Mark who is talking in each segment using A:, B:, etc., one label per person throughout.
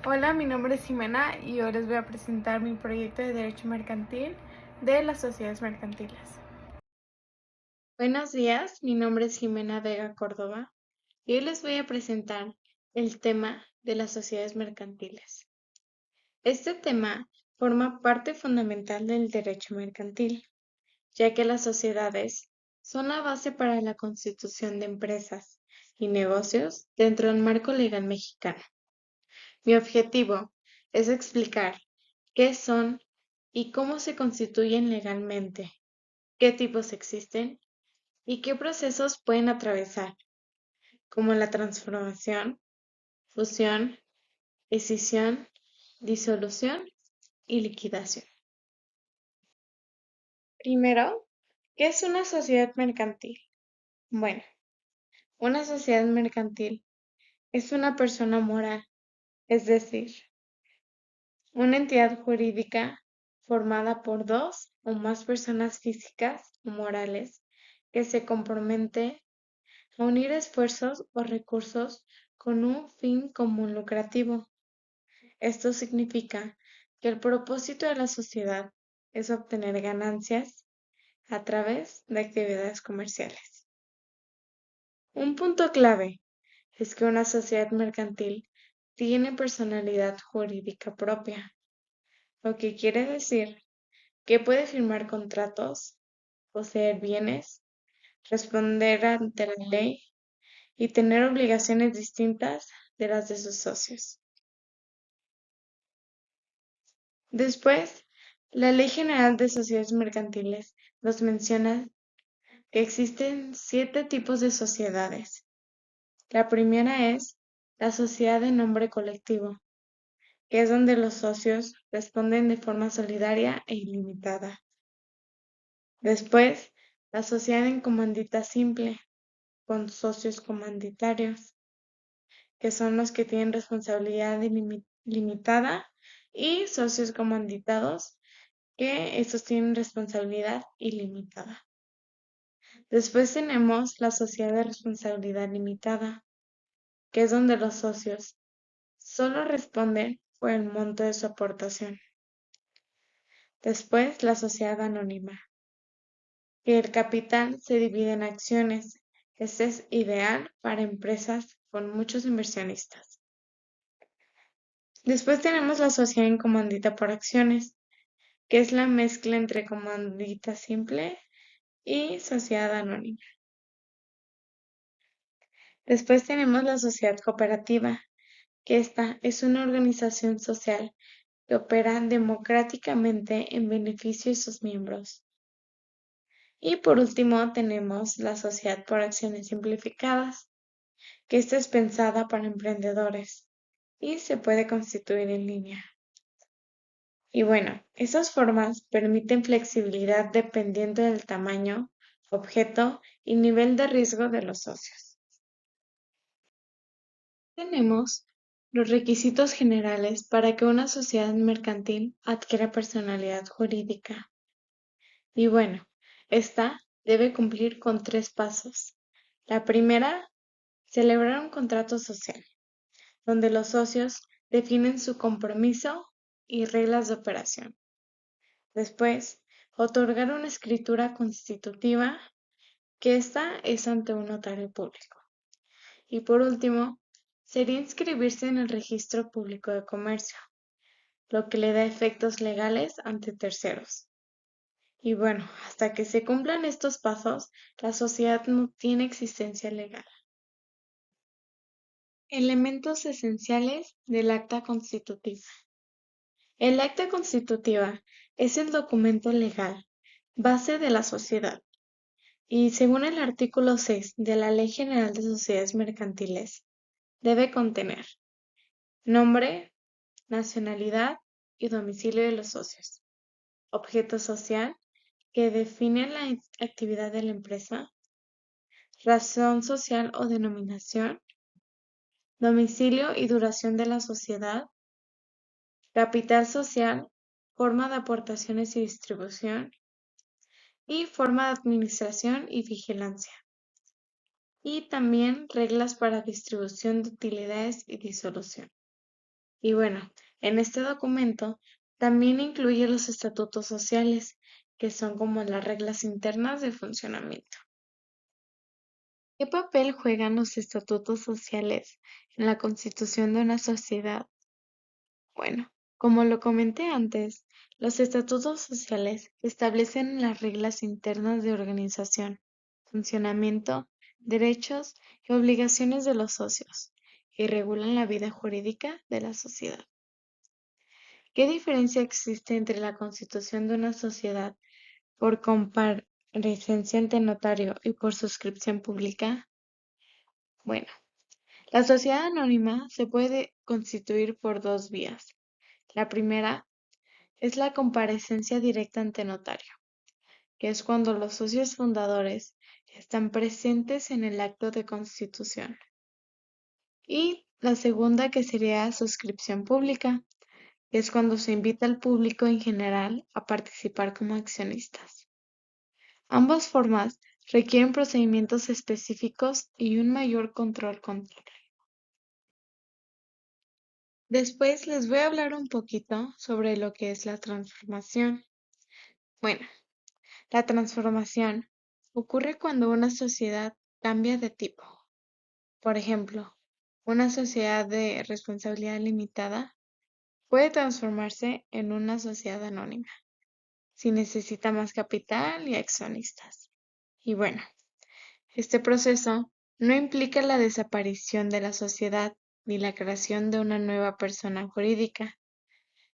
A: Hola, mi nombre es Jimena y hoy les voy a presentar mi proyecto de Derecho Mercantil de las sociedades mercantiles. Buenos días, mi nombre es Jimena Vega Córdoba y hoy les voy a presentar el tema de las sociedades mercantiles. Este tema forma parte fundamental del derecho mercantil, ya que las sociedades son la base para la constitución de empresas y negocios dentro del marco legal mexicano. Mi objetivo es explicar qué son y cómo se constituyen legalmente, qué tipos existen y qué procesos pueden atravesar, como la transformación, fusión, escisión, disolución y liquidación. Primero, ¿qué es una sociedad mercantil? Bueno, una sociedad mercantil es una persona moral, es decir, una entidad jurídica formada por dos o más personas físicas o morales que se compromete a unir esfuerzos o recursos con un fin común lucrativo. Esto significa que el propósito de la sociedad es obtener ganancias a través de actividades comerciales. Un punto clave es que una sociedad mercantil tiene personalidad jurídica propia, lo que quiere decir que puede firmar contratos, poseer bienes, responder ante la ley y tener obligaciones distintas de las de sus socios. Después, la Ley General de Sociedades Mercantiles nos menciona que existen 7 tipos de sociedades. La primera es la sociedad de nombre colectivo, que es donde los socios responden de forma solidaria e ilimitada. Después, la sociedad en comandita simple, con socios comanditarios, que son los que tienen responsabilidad limitada, y socios comanditados, que estos tienen responsabilidad ilimitada. Después tenemos la sociedad de responsabilidad limitada, que es donde los socios solo responden por el monto de su aportación. Después, la sociedad anónima, que el capital se divide en acciones. Este es ideal para empresas con muchos inversionistas. Después tenemos la sociedad en comandita por acciones, que es la mezcla entre comandita simple y sociedad anónima. Después tenemos la sociedad cooperativa, que esta es una organización social que opera democráticamente en beneficio de sus miembros. Y por último tenemos la sociedad por acciones simplificadas, que esta es pensada para emprendedores y se puede constituir en línea. Y bueno, esas formas permiten flexibilidad dependiendo del tamaño, objeto y nivel de riesgo de los socios. Tenemos los requisitos generales para que una sociedad mercantil adquiera personalidad jurídica. Y bueno, esta debe cumplir con 3 pasos. La primera, celebrar un contrato social, donde los socios definen su compromiso y reglas de operación. Después, otorgar una escritura constitutiva, que esta es ante un notario público. Y por último, sería inscribirse en el Registro Público de Comercio, lo que le da efectos legales ante terceros. Y bueno, hasta que se cumplan estos pasos, la sociedad no tiene existencia legal. Elementos esenciales del acta constitutiva. El acta constitutiva es el documento legal, base de la sociedad, y según el artículo 6 de la Ley General de Sociedades Mercantiles, debe contener nombre, nacionalidad y domicilio de los socios, objeto social que define la actividad de la empresa, razón social o denominación, domicilio y duración de la sociedad, capital social, forma de aportaciones y distribución, y forma de administración y vigilancia. Y también reglas para distribución de utilidades y disolución. Y bueno, en este documento también incluye los estatutos sociales, que son como las reglas internas de funcionamiento. ¿Qué papel juegan los estatutos sociales en la constitución de una sociedad? Bueno, como lo comenté antes, los estatutos sociales establecen las reglas internas de organización, funcionamiento, derechos y obligaciones de los socios y regulan la vida jurídica de la sociedad. ¿Qué diferencia existe entre la constitución de una sociedad por comparecencia ante notario y por suscripción pública? Bueno, la sociedad anónima se puede constituir por dos vías. La primera es la comparecencia directa ante notario, que es cuando los socios fundadores están presentes en el acto de constitución. Y la segunda, que sería suscripción pública, que es cuando se invita al público en general a participar como accionistas. Ambas formas requieren procedimientos específicos y un mayor control contable. Después les voy a hablar un poquito sobre lo que es la transformación. Bueno, la transformación ocurre cuando una sociedad cambia de tipo. Por ejemplo, una sociedad de responsabilidad limitada puede transformarse en una sociedad anónima si necesita más capital y accionistas. Y bueno, este proceso no implica la desaparición de la sociedad ni la creación de una nueva persona jurídica,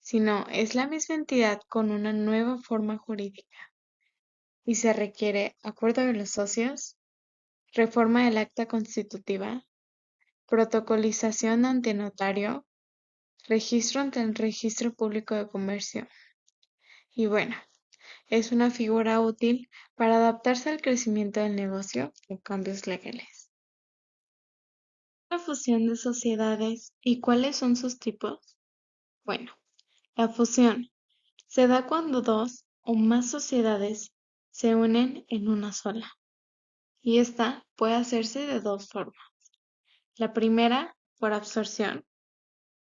A: sino es la misma entidad con una nueva forma jurídica y se requiere acuerdo de los socios, reforma del acta constitutiva, protocolización ante notario, registro ante el Registro Público de Comercio. Y bueno, es una figura útil para adaptarse al crecimiento del negocio o cambios legales. La fusión de sociedades y cuáles son sus tipos. Bueno, la fusión se da cuando dos o más sociedades se unen en una sola. Y esta puede hacerse de dos formas. La primera, por absorción,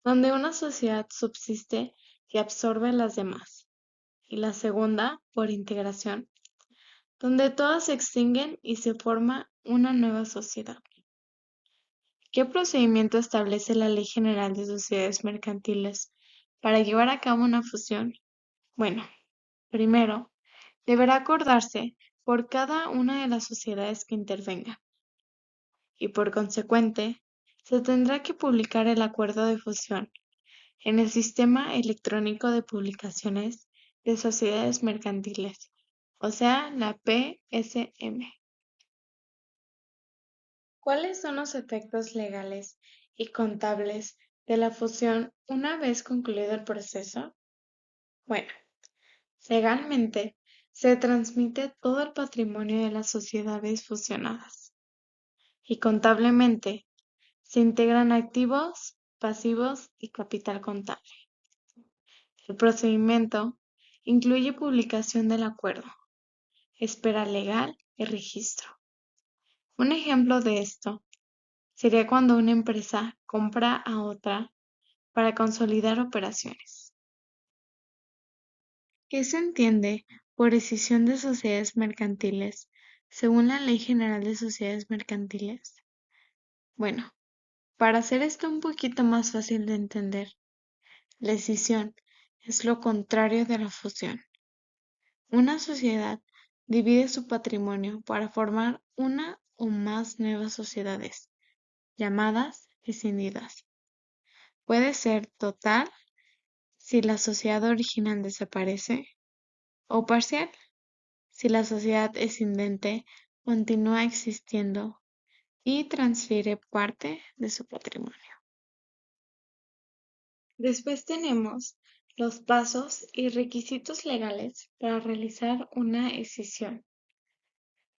A: donde una sociedad subsiste y absorbe a las demás. Y la segunda, por integración, donde todas se extinguen y se forma una nueva sociedad. ¿Qué procedimiento establece la Ley General de Sociedades Mercantiles para llevar a cabo una fusión? Bueno, primero, deberá acordarse por cada una de las sociedades que intervenga y por consecuente, se tendrá que publicar el acuerdo de fusión en el Sistema Electrónico de Publicaciones de Sociedades Mercantiles, o sea, la PSM. ¿Cuáles son los efectos legales y contables de la fusión una vez concluido el proceso? Bueno, legalmente se transmite todo el patrimonio de las sociedades fusionadas y contablemente se integran activos, pasivos y capital contable. El procedimiento incluye publicación del acuerdo, espera legal y registro. Un ejemplo de esto sería cuando una empresa compra a otra para consolidar operaciones. ¿Qué se entiende por escisión de sociedades mercantiles según la Ley General de Sociedades Mercantiles? Bueno, para hacer esto un poquito más fácil de entender, la escisión es lo contrario de la fusión. Una sociedad divide su patrimonio para formar una o más nuevas sociedades, llamadas escindidas. Puede ser total si la sociedad original desaparece o parcial si la sociedad escindente continúa existiendo y transfiere parte de su patrimonio. Después tenemos los pasos y requisitos legales para realizar una escisión.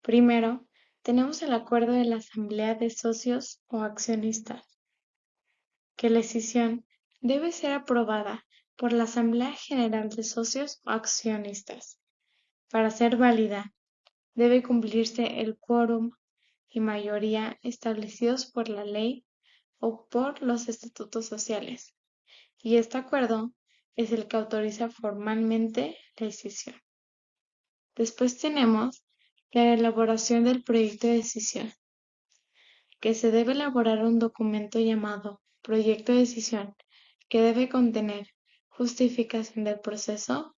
A: Primero, tenemos el acuerdo de la asamblea de socios o accionistas, que la escisión debe ser aprobada por la Asamblea General de Socios o Accionistas. Para ser válida, debe cumplirse el quórum y mayoría establecidos por la ley o por los estatutos sociales. y este acuerdo es el que autoriza formalmente la decisión. Después tenemos la elaboración del proyecto de decisión, que se debe elaborar un documento llamado proyecto de decisión que debe contener justificación del proceso,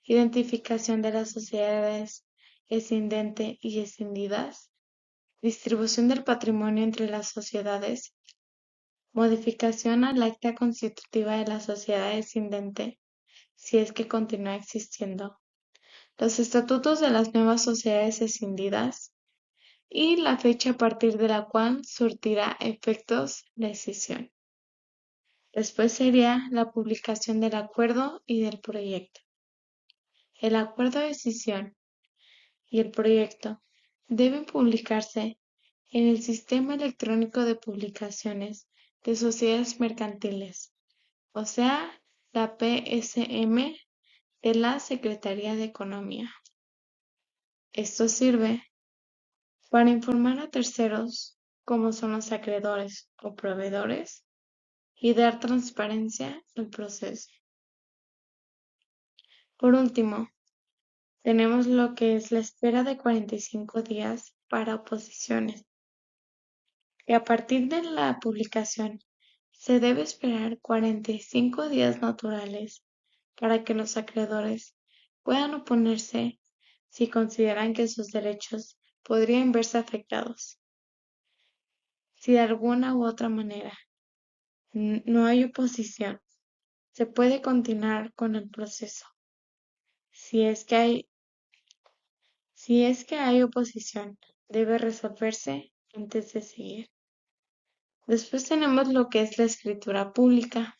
A: identificación de las sociedades escindente y escindidas, distribución del patrimonio entre las sociedades, modificación al acta constitutiva de la sociedad escindente, si es que continúa existiendo, los estatutos de las nuevas sociedades escindidas y la fecha a partir de la cual surtirá efectos la decisión. Después sería la publicación del acuerdo y del proyecto. El acuerdo de decisión y el proyecto deben publicarse en el Sistema Electrónico de Publicaciones de Sociedades Mercantiles, o sea, la PSM de la Secretaría de Economía. Esto sirve para informar a terceros como son los acreedores o proveedores y dar transparencia al proceso. Por último, tenemos lo que es la espera de 45 días para oposiciones. Y a partir de la publicación, se debe esperar 45 días naturales para que los acreedores puedan oponerse si consideran que sus derechos podrían verse afectados. Si de alguna u otra manera no hay oposición, se puede continuar con el proceso. Si es que hay oposición, debe resolverse antes de seguir. Después tenemos lo que es la escritura pública,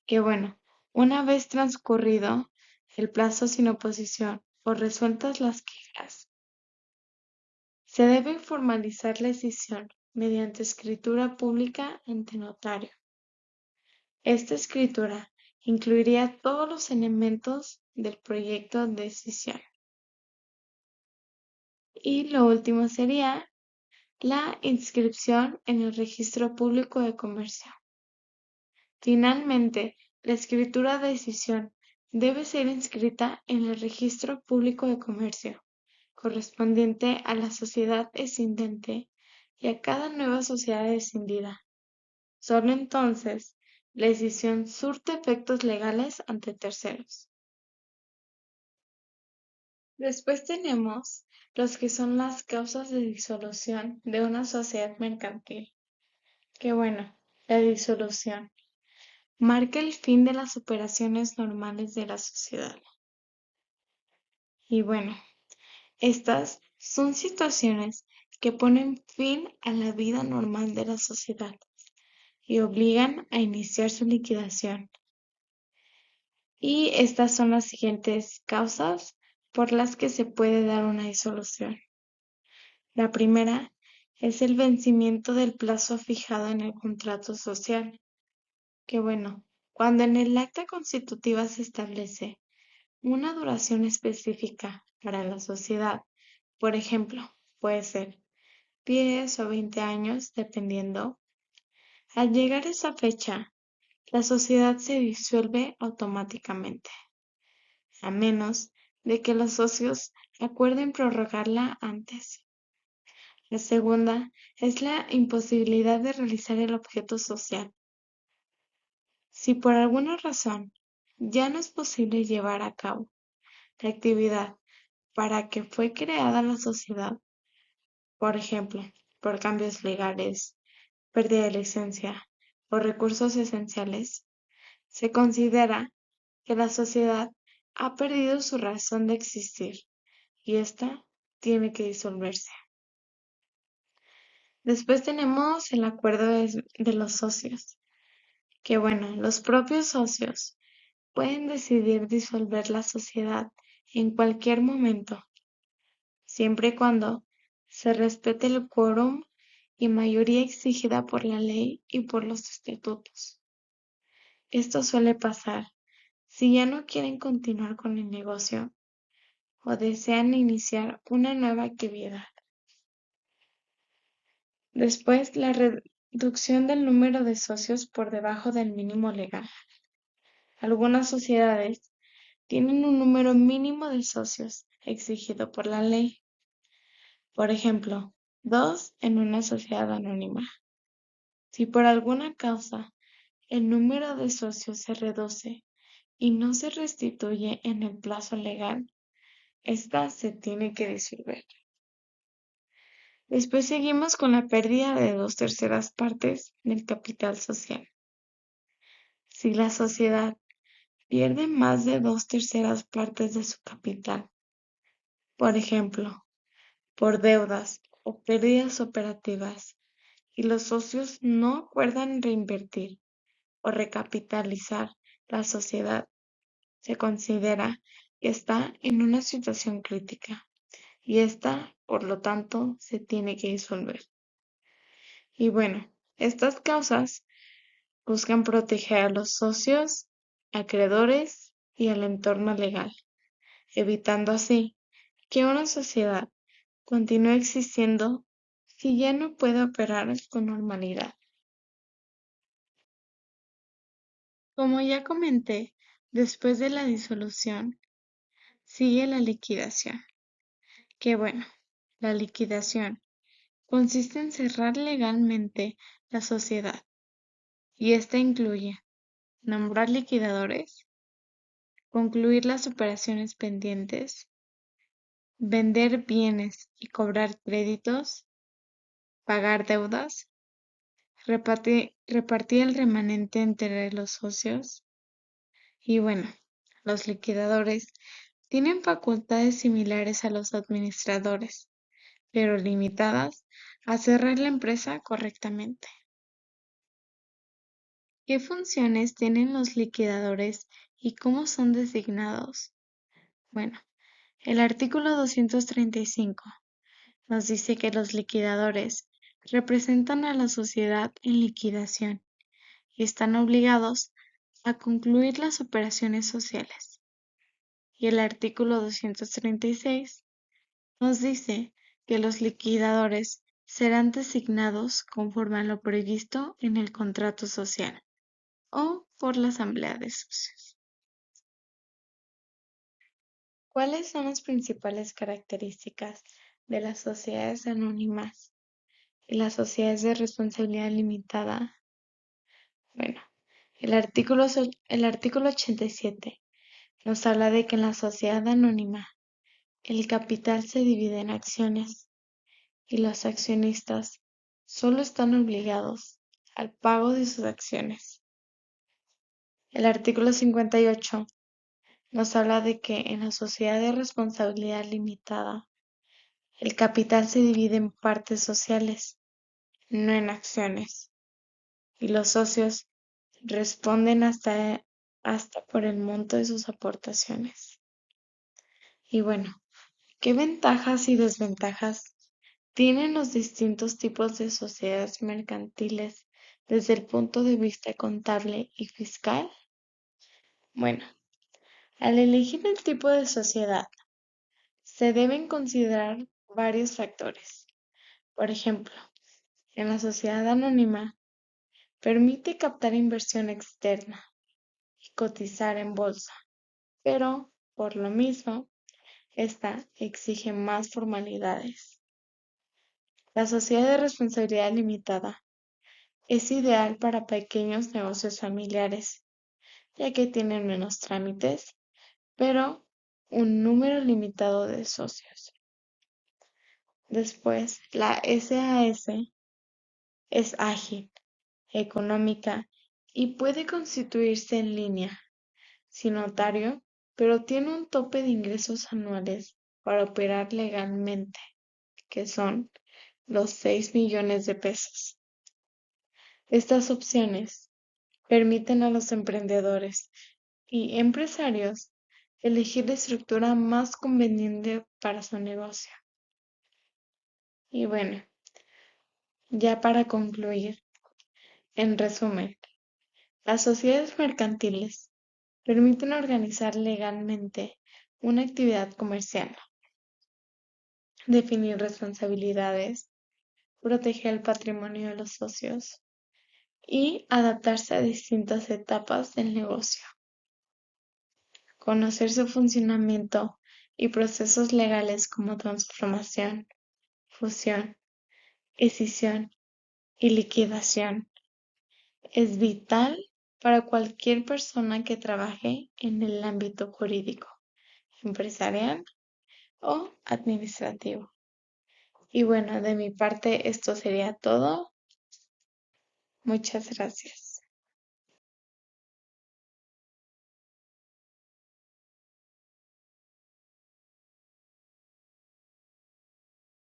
A: que bueno, una vez transcurrido el plazo sin oposición o resueltas las quejas, se debe formalizar la decisión mediante escritura pública ante notario. Esta escritura incluiría todos los elementos del proyecto de decisión. Y lo último sería la inscripción en el Registro Público de Comercio. Finalmente, la escritura de decisión debe ser inscrita en el Registro Público de Comercio, correspondiente a la sociedad escindente y a cada nueva sociedad escindida. Solo entonces, la decisión surte efectos legales ante terceros. Después tenemos los que son las causas de disolución de una sociedad mercantil. Que bueno, la disolución marca el fin de las operaciones normales de la sociedad. Y bueno, estas son situaciones que ponen fin a la vida normal de la sociedad y obligan a iniciar su liquidación. Y estas son las siguientes causas por las que se puede dar una disolución. La primera es el vencimiento del plazo fijado en el contrato social. Que bueno, cuando en el acta constitutiva se establece una duración específica para la sociedad, por ejemplo, puede ser 10 o 20 años, dependiendo. Al llegar a esa fecha, la sociedad se disuelve automáticamente, a menos de que los socios acuerden prorrogarla antes. La segunda es la imposibilidad de realizar el objeto social. Si por alguna razón ya no es posible llevar a cabo la actividad para que fue creada la sociedad, por ejemplo, por cambios legales, pérdida de licencia o recursos esenciales, se considera que la sociedad ha perdido su razón de existir y ésta tiene que disolverse. Después tenemos el acuerdo de los socios, que bueno, los propios socios pueden decidir disolver la sociedad en cualquier momento, siempre y cuando se respete el quórum y mayoría exigida por la ley y por los estatutos. Esto suele pasar si ya no quieren continuar con el negocio o desean iniciar una nueva actividad. Después, Reducción del número de socios por debajo del mínimo legal. Algunas sociedades tienen un número mínimo de socios exigido por la ley. Por ejemplo, 2 en una sociedad anónima. Si por alguna causa el número de socios se reduce y no se restituye en el plazo legal, esta se tiene que disolver. Después seguimos con la pérdida de 2/3 partes del capital social. Si la sociedad pierde más de 2/3 partes de su capital, por ejemplo, por deudas o pérdidas operativas, y los socios no acuerdan reinvertir o recapitalizar la sociedad, se considera que está en una situación crítica y esta, por lo tanto, se tiene que disolver. Y bueno, estas causas buscan proteger a los socios, acreedores y al entorno legal, evitando así que una sociedad continúe existiendo si ya no puede operar con normalidad. Como ya comenté, después de la disolución sigue la liquidación, que bueno, la liquidación consiste en cerrar legalmente la sociedad y esta incluye nombrar liquidadores, concluir las operaciones pendientes, vender bienes y cobrar créditos, pagar deudas, repartir el remanente entre los socios y bueno, los liquidadores tienen facultades similares a los administradores, pero limitadas a cerrar la empresa correctamente. ¿Qué funciones tienen los liquidadores y cómo son designados? Bueno, el artículo 235 nos dice que los liquidadores representan a la sociedad en liquidación y están obligados a concluir las operaciones sociales. Y el artículo 236 nos dice que los liquidadores serán designados conforme a lo previsto en el contrato social o por la asamblea de socios. ¿Cuáles son las principales características de las sociedades anónimas y las sociedades de responsabilidad limitada? Bueno, el artículo 87 nos habla de que en la sociedad anónima el capital se divide en acciones y los accionistas solo están obligados al pago de sus acciones. El artículo 58 nos habla de que en la sociedad de responsabilidad limitada el capital se divide en partes sociales, no en acciones, y los socios responden hasta por el monto de sus aportaciones. Y bueno, ¿qué ventajas y desventajas tienen los distintos tipos de sociedades mercantiles desde el punto de vista contable y fiscal? Bueno, al elegir el tipo de sociedad, se deben considerar varios factores. Por ejemplo, en la sociedad anónima, permite captar inversión externa y cotizar en bolsa, pero por lo mismo, esta exige más formalidades. La sociedad de responsabilidad limitada es ideal para pequeños negocios familiares, ya que tienen menos trámites, pero un número limitado de socios. Después, la SAS es ágil, económica y puede constituirse en línea, sin notario, pero tiene un tope de ingresos anuales para operar legalmente, que son los 6 millones de pesos. Estas opciones permiten a los emprendedores y empresarios elegir la estructura más conveniente para su negocio. Y bueno, ya para concluir, en resumen, las sociedades mercantiles permiten organizar legalmente una actividad comercial, definir responsabilidades, proteger el patrimonio de los socios, y adaptarse a distintas etapas del negocio. Conocer su funcionamiento y procesos legales como transformación, fusión, escisión y liquidación es vital para cualquier persona que trabaje en el ámbito jurídico, empresarial o administrativo. Y bueno, de mi parte esto sería todo. Muchas gracias.